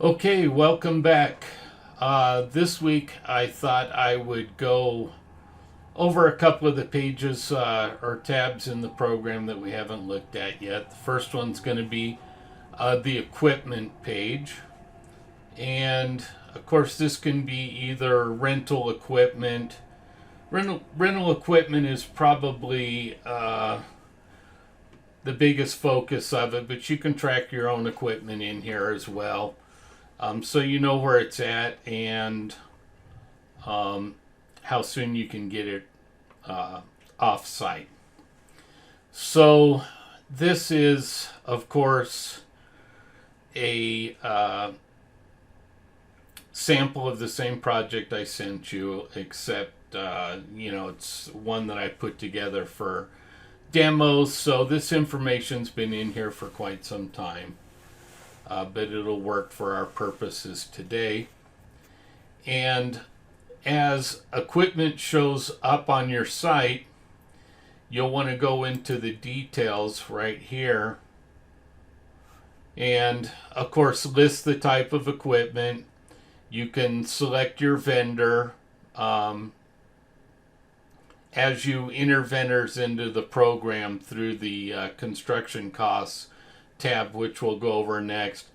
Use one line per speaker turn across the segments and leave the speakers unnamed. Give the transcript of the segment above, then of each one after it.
Okay, welcome back. This week I thought I would go over a couple of the pages or tabs in the program that we haven't looked at yet. The first one's going to be the equipment page. And of course, this can be either rental equipment. Rental equipment is probably the biggest focus of it, but you can track your own equipment in here as well. So you know where it's at and how soon you can get it off site. So this is, of course, a sample of the same project I sent you, except it's one that I put together for demos. So this information's been in here for quite some time. But it'll work for our purposes today. And as equipment shows up on your site, you'll want to go into the details right here and, of course, list the type of equipment. You can select your vendor as you enter vendors into the program through the construction costs tab, which we'll go over next.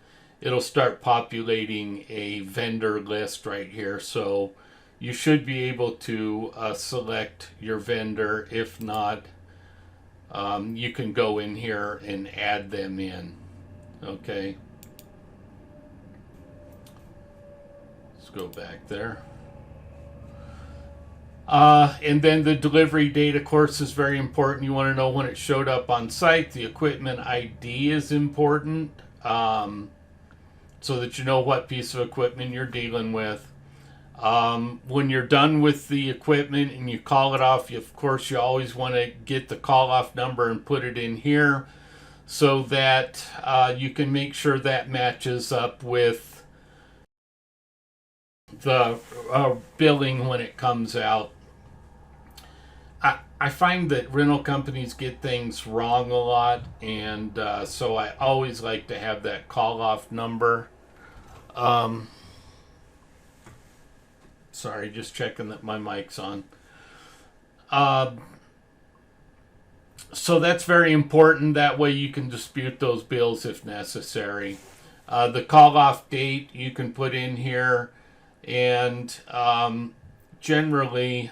It'll start populating a vendor list right here, so you should be able to select your vendor. If not, you can go in here and add them in. Okay, let's go back there. And then the delivery date, of course, is very important. You want to know when it showed up on site. The equipment ID is important, so that you know what piece of equipment you're dealing with. When you're done with the equipment and you call it off, of course, you always want to get the call off number and put it in here so that you can make sure that matches up with the billing when it comes out. I find that rental companies get things wrong a lot, and so I always like to have that call off number. Sorry, just checking that my mic's on. So that's very important. That way you can dispute those bills if necessary. The call off date you can put in here, and generally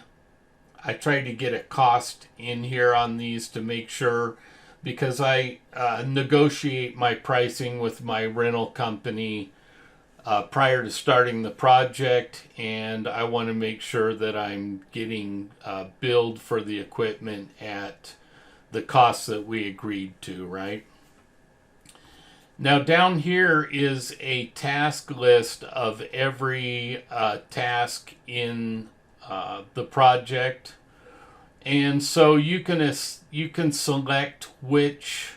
I try to get a cost in here on these to make sure, because I negotiate my pricing with my rental company prior to starting the project, and I want to make sure that I'm getting billed for the equipment at the costs that we agreed to, right? Now down here is a task list of every task in the project, and so you can select which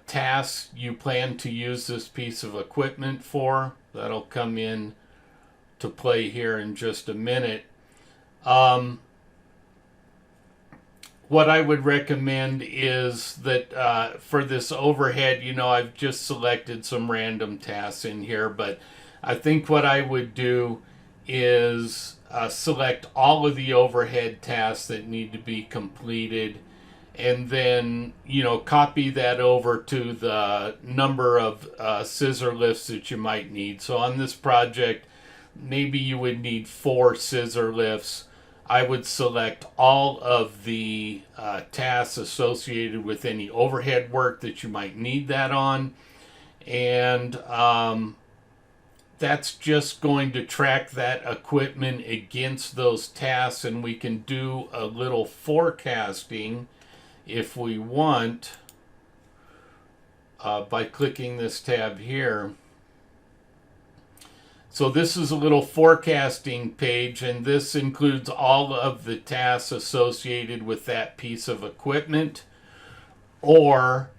tasks you plan to use this piece of equipment for. That'll come in to play here in just a minute. What I would recommend is that for this overhead, I've just selected some random tasks in here, but I think what I would do is select all of the overhead tasks that need to be completed, and then copy that over to the number of scissor lifts that you might need. So on this project, maybe you would need 4 scissor lifts. I would select all of the tasks associated with any overhead work that you might need that on, and that's just going to track that equipment against those tasks, and we can do a little forecasting if we want by clicking this tab here. So this is a little forecasting page, and this includes all of the tasks associated with that piece of equipment, or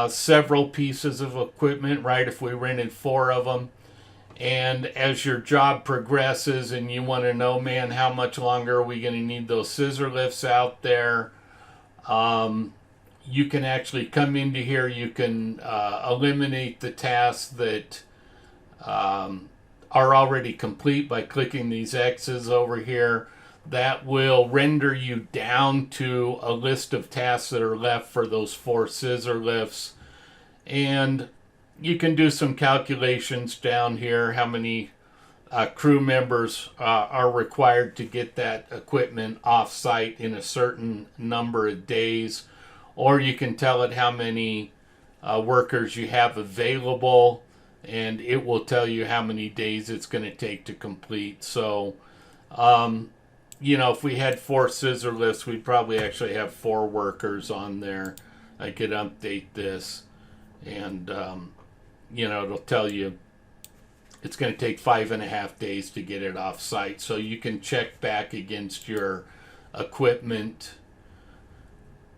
several pieces of equipment, right? If we rented 4 of them. And as your job progresses and you want to know, man, how much longer are we going to need those scissor lifts out there? You can actually come into here. You can eliminate the tasks that are already complete by clicking these X's over here. That will render you down to a list of tasks that are left for those 4 scissor lifts. And you can do some calculations down here, how many crew members are required to get that equipment off site in a certain number of days, or you can tell it how many workers you have available, and it will tell you how many days it's going to take to complete. So if we had 4 scissor lifts, we'd probably actually have 4 workers on there. I could update this, and it'll tell you it's going to take 5.5 days to get it off site. So you can check back against your equipment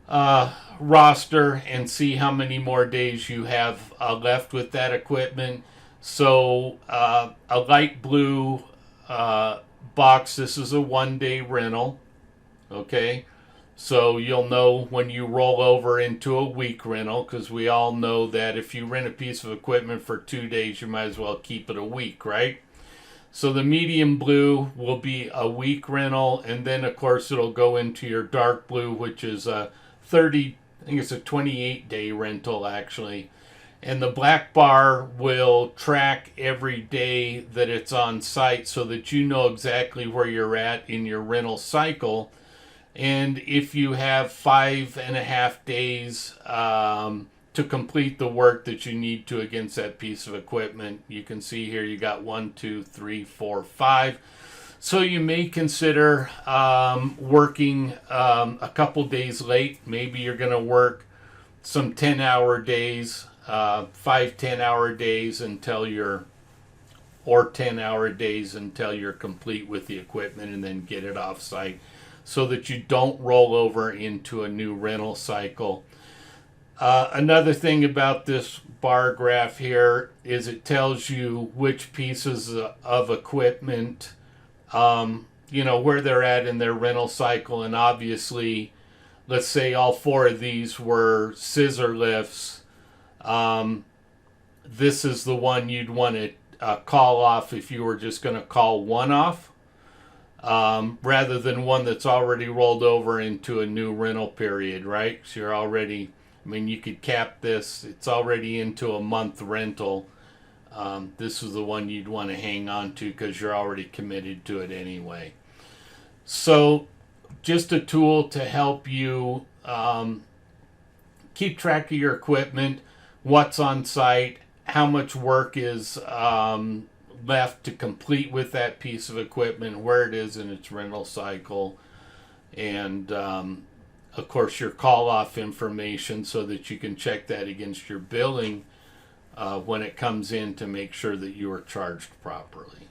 roster and see how many more days you have left with that equipment. So a light blue box, this is a 1-day rental. Okay, so you'll know when you roll over into a week rental, because we all know that if you rent a piece of equipment for 2 days, you might as well keep it a week, right? So the medium blue will be a week rental, and then of course it'll go into your dark blue, which is a 28-day rental actually. And the black bar will track every day that it's on site so that you know exactly where you're at in your rental cycle. And if you have 5.5 days to complete the work that you need to against that piece of equipment, you can see here you got 1, 2, 3, 4, 5. So you may consider working a couple days late. Maybe you're going to work some 10-hour days, 5 10-hour days until you're, or 10-hour days until you're complete with the equipment, and then get it off site so that you don't roll over into a new rental cycle. Another thing about this bar graph here is it tells you which pieces of equipment, where they're at in their rental cycle. And obviously, let's say all 4 of these were scissor lifts. This is the one you'd want to call off if you were just going to call one off, rather than one that's already rolled over into a new rental period, right? So you're already, you could cap this, it's already into a month rental. This is the one you'd want to hang on to because you're already committed to it anyway. So just a tool to help you keep track of your equipment, what's on site, how much work is left to complete with that piece of equipment, where it is in its rental cycle, and of course your call off information so that you can check that against your billing when it comes in to make sure that you are charged properly.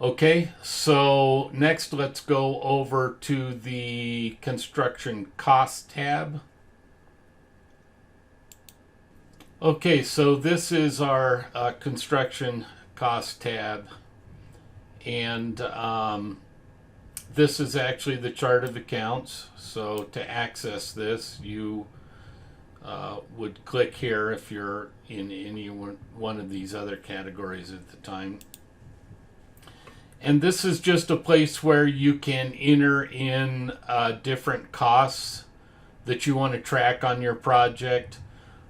Okay, so next let's go over to the construction cost tab. Okay, so this is our construction cost tab, and this is actually the chart of accounts. So to access this, you would click here if you're in any one of these other categories at the time. And this is just a place where you can enter in different costs that you want to track on your project.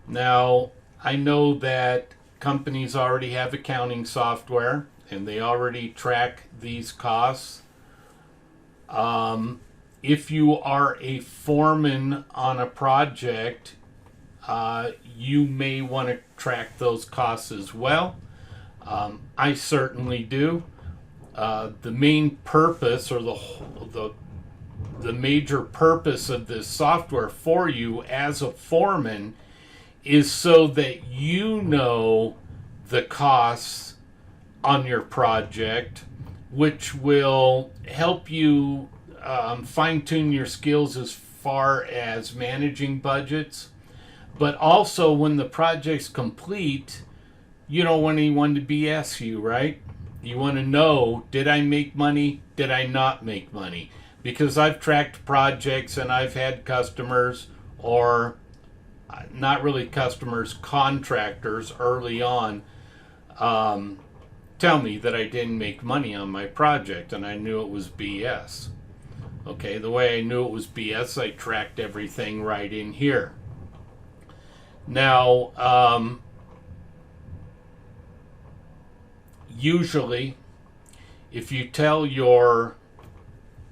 Now, I know that companies already have accounting software and they already track these costs. If you are a foreman on a project, you may want to track those costs as well. I certainly do. The main purpose, or the major purpose of this software for you as a foreman, is so that you know the costs on your project, which will help you fine-tune your skills as far as managing budgets. But also, when the project's complete, you don't want anyone to BS you, right? You want to know, did I make money? Did I not make money? Because I've tracked projects and I've had customers, or not really customers, contractors early on, tell me that I didn't make money on my project, and I knew it was BS. Okay, the way I knew it was BS, I tracked everything right in here. Now, usually, if you tell your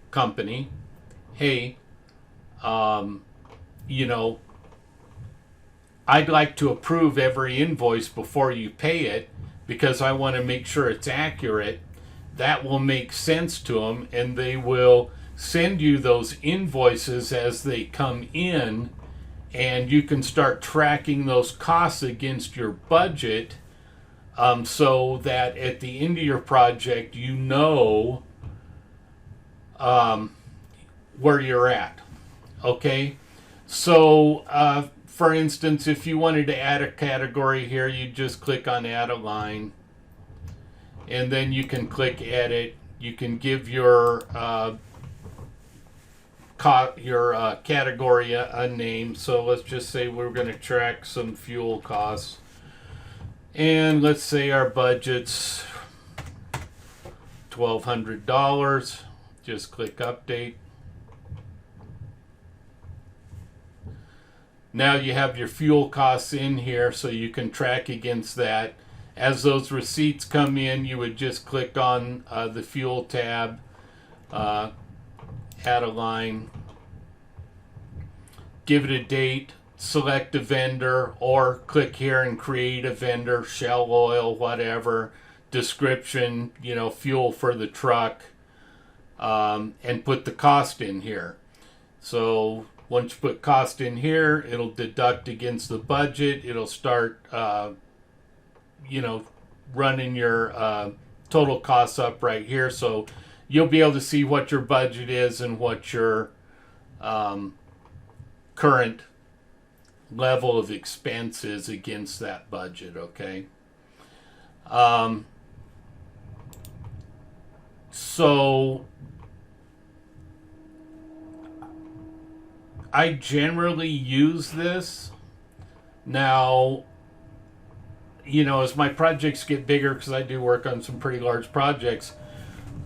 company, hey, you know, I'd like to approve every invoice before you pay it because I want to make sure it's accurate, that will make sense to them, and they will send you those invoices as they come in, and you can start tracking those costs against your budget, so that at the end of your project you know where you're at. Okay, so for instance, if you wanted to add a category here, you just click on add a line, and then you can click edit. You can give your category a name. So let's just say we're going to track some fuel costs, and let's say our budget's $1,200. Just click update. Now you have your fuel costs in here, so you can track against that. As those receipts come in, you would just click on the fuel tab, add a line, give it a date, select a vendor, or click here and create a vendor, Shell Oil, whatever, description, you know, fuel for the truck, and put the cost in here. So once you put cost in here, it'll deduct against the budget. It'll start, you know, running your total costs up right here. So you'll be able to see what your budget is and what your current level of expense is against that budget, okay? So I generally use this. Now, you know, as my projects get bigger, because I do work on some pretty large projects,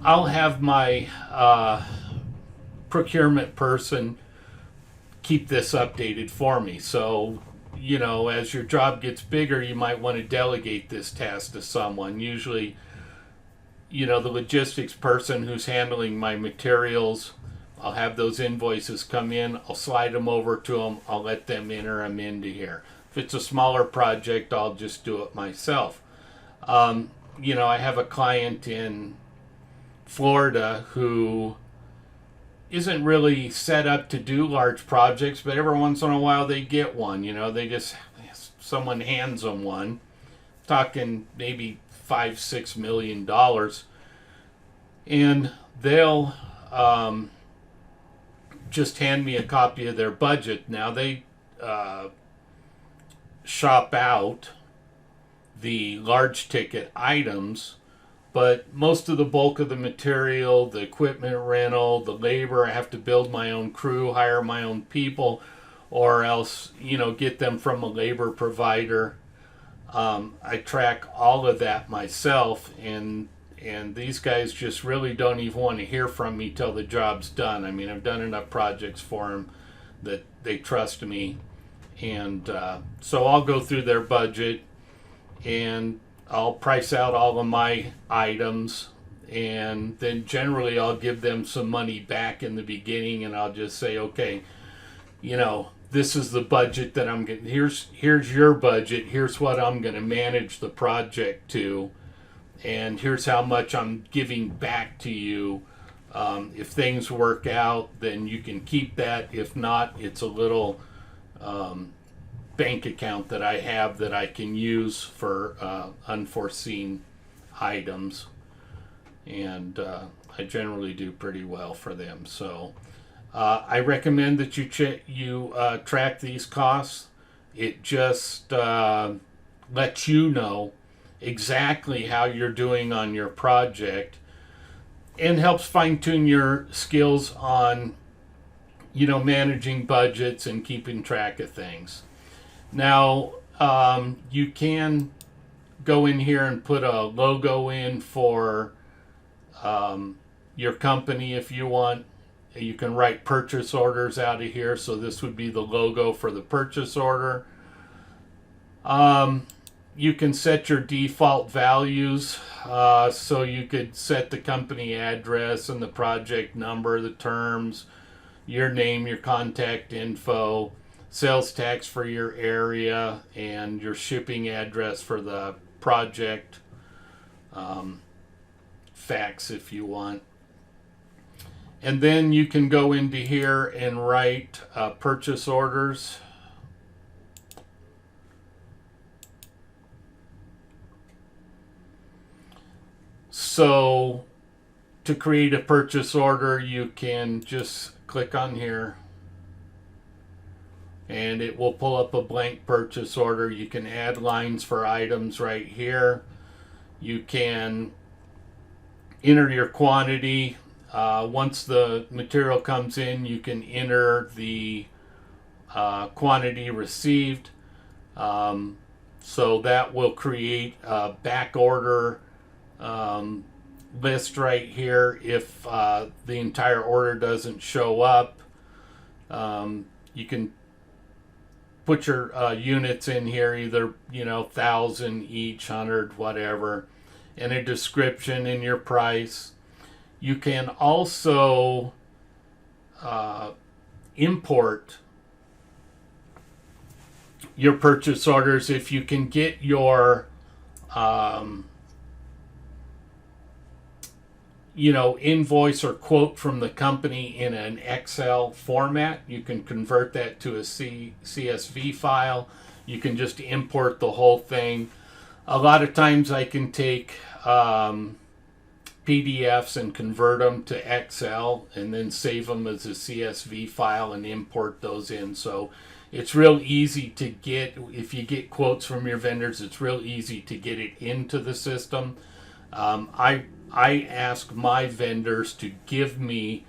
I'll have my procurement person keep this updated for me. So, you know, as your job gets bigger, you might want to delegate this task to someone. Usually, you know, the logistics person who's handling my materials, I'll have those invoices come in, I'll slide them over to them, I'll let them enter them into here. If it's a smaller project, I'll just do it myself. You know, I have a client in Florida who isn't really set up to do large projects, but every once in a while they get one. You know, someone hands them one, talking maybe $5-6 million, and they'll just hand me a copy of their budget. Now they shop out the large ticket items, but most of the bulk of the material, the equipment rental, the labor, I have to build my own crew, hire my own people, or else, you know, get them from a labor provider. I track all of that myself, and these guys just really don't even want to hear from me till the job's done. I mean, I've done enough projects for them that they trust me, and so I'll go through their budget, and I'll price out all of my items, and then generally I'll give them some money back in the beginning, and I'll just say, okay, you know, this is the budget that I'm getting. Here's your budget. Here's what I'm going to manage the project to, and here's how much I'm giving back to you. If things work out, then you can keep that. If not, it's a little bank account that I have that I can use for unforeseen items, and I generally do pretty well for them. So I recommend that you track these costs. It just lets you know exactly how you're doing on your project, and helps fine-tune your skills on, you know, managing budgets and keeping track of things. Now, you can go in here and put a logo in for your company if you want. You can write purchase orders out of here, so this would be the logo for the purchase order. You can set your default values, so you could set the company address and the project number, the terms, your name, your contact info, sales tax for your area, and your shipping address for the project, fax if you want. And then you can go into here and write purchase orders. So to create a purchase order, you can just click on here and it will pull up a blank purchase order. You can add lines for items right here. You can enter your quantity. Once the material comes in, you can enter the quantity received. So that will create a back order list right here if the entire order doesn't show up. You can put your units in here, either 1,000 each, 100, whatever, and a description and your price. You can also import your purchase orders if you can get your invoice or quote from the company in an Excel format. You can convert that to a CSV file. You can just import the whole thing. A lot of times I can take PDFs and convert them to Excel and then save them as a CSV file and import those in. So it's real easy to get, if you get quotes from your vendors, it's real easy to get it into the system. I ask my vendors to give me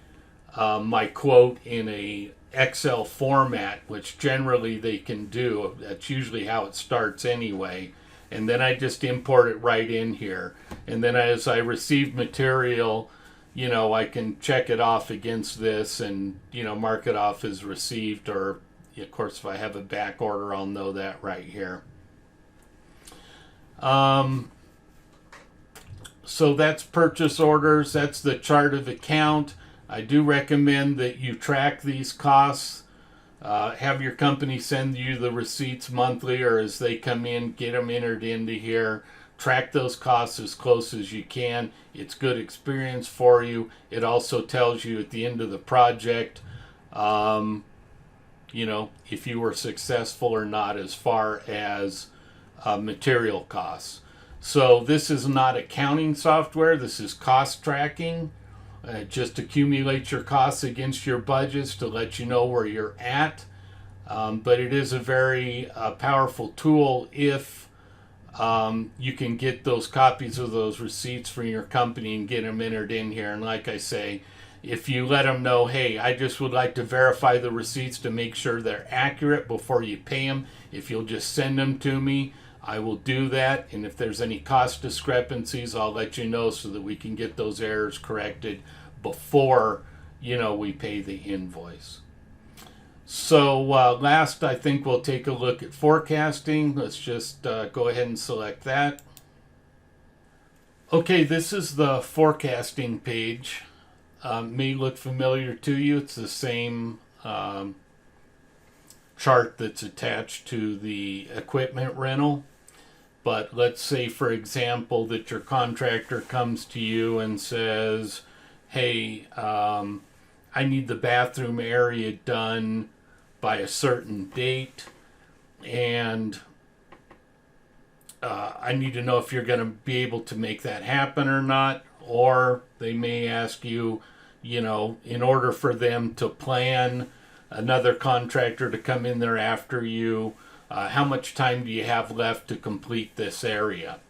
my quote in a Excel format, which generally they can do. That's usually how it starts anyway. And then I just import it right in here. And then as I receive material, I can check it off against this and, mark it off as received. Or, of course, if I have a back order, I'll know that right here. So that's purchase orders. That's the chart of account. I do recommend that you track these costs. Have your company send you the receipts monthly or as they come in, get them entered into here. Track those costs as close as you can. It's good experience for you. It also tells you at the end of the project, if you were successful or not as far as material costs. So this is not accounting software. This is cost tracking. Just accumulate your costs against your budgets to let you know where you're at. But it is a very powerful tool if you can get those copies of those receipts from your company and get them entered in here. And like I say, if you let them know, hey, I just would like to verify the receipts to make sure they're accurate before you pay them. If you'll just send them to me, I will do that. And if there's any cost discrepancies, I'll let you know so that we can get those errors corrected before, we pay the invoice. So last, I think we'll take a look at forecasting. Let's just go ahead and select that. Okay, this is the forecasting page. May look familiar to you. It's the same chart that's attached to the equipment rental. But let's say, for example, that your contractor comes to you and says, hey, I need the bathroom area done by a certain date, and I need to know if you're going to be able to make that happen or not. Or they may ask you, in order for them to plan another contractor to come in there after you, how much time do you have left to complete this area?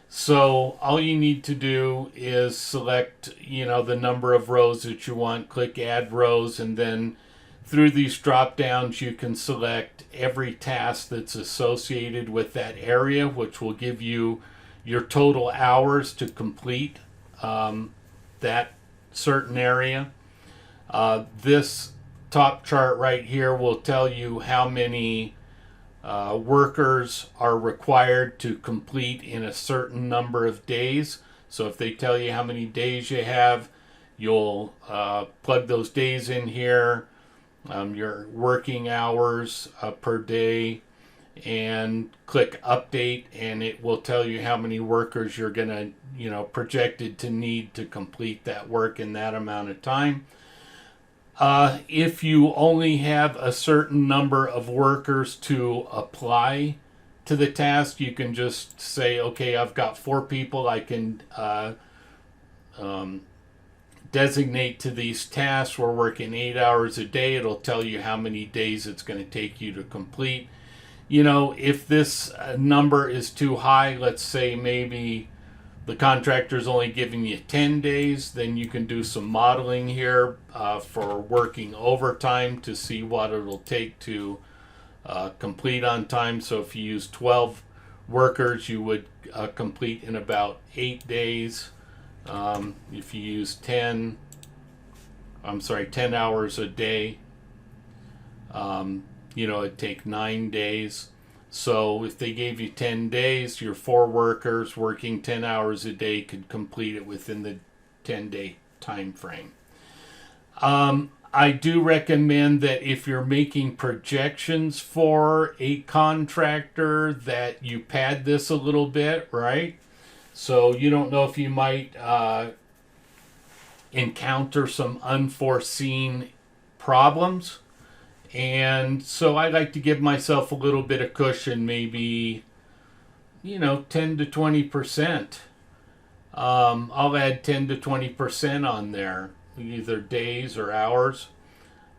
So all you need to do is select, the number of rows that you want, click add rows, and then through these drop downs, you can select every task that's associated with that area, which will give you your total hours to complete that certain area. This top chart right here will tell you how many workers are required to complete in a certain number of days. So if they tell you how many days you have, you'll plug those days in here, your working hours per day, and click update, and it will tell you how many workers you're gonna, projected to need to complete that work in that amount of time. If you only have a certain number of workers to apply to the task, you can just say, okay, I've got 4 people I can designate to these tasks. We're working 8 hours a day. It'll tell you how many days it's going to take you to complete. If this number is too high, let's say maybe the contractor's only giving you 10 days, then you can do some modeling here for working overtime to see what it'll take to complete on time. So if you use 12 workers, you would complete in about 8 days. If you use 10 hours a day, it'd take 9 days. So if they gave you 10 days, your 4 workers working 10 hours a day could complete it within the 10-day time frame. I do recommend that if you're making projections for a contractor, that you pad this a little bit, right? So you don't know if you might encounter some unforeseen problems. And so I like to give myself a little bit of cushion, maybe, 10 to 20%. I'll add 10 to 20% on there, either days or hours.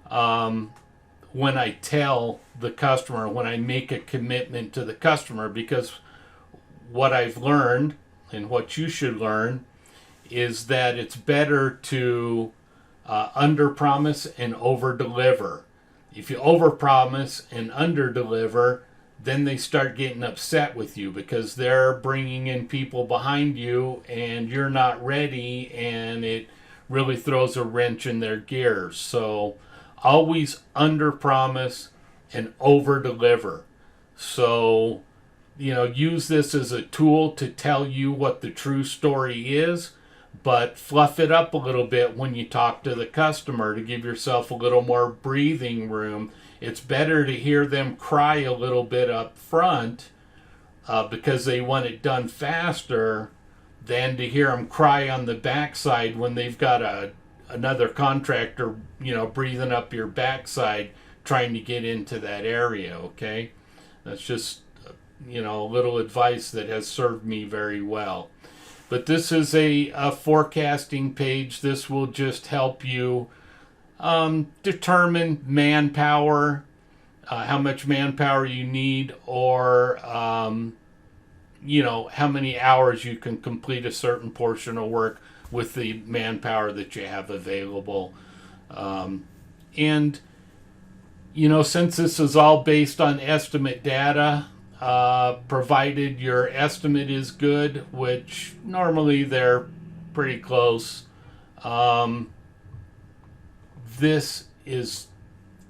When I tell the customer, when I make a commitment to the customer, because what I've learned and what you should learn is that it's better to under-promise and over-deliver. If you overpromise and underdeliver, then they start getting upset with you because they're bringing in people behind you and you're not ready, and it really throws a wrench in their gears. So always underpromise and overdeliver. So, use this as a tool to tell you what the true story is, but fluff it up a little bit when you talk to the customer to give yourself a little more breathing room. It's better to hear them cry a little bit up front because they want it done faster than to hear them cry on the backside when they've got another contractor, breathing up your backside trying to get into that area, okay? That's just, a little advice that has served me very well. But this is a forecasting page. This will just help you determine manpower, how much manpower you need, or how many hours you can complete a certain portion of work with the manpower that you have available. And since this is all based on estimate data, provided your estimate is good, which normally they're pretty close, this is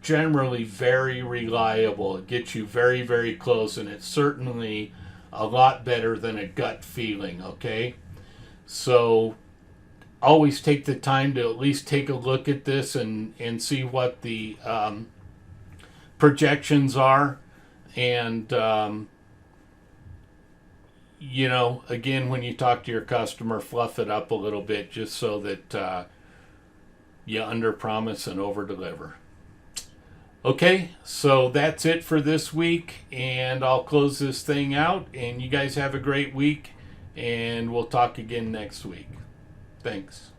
generally very reliable. It gets you very, very close, and it's certainly a lot better than a gut feeling, okay? So always take the time to at least take a look at this and see what the projections are. And, again, when you talk to your customer, fluff it up a little bit just so that you underpromise and overdeliver. Okay, so that's it for this week, and I'll close this thing out, and you guys have a great week, and we'll talk again next week. Thanks.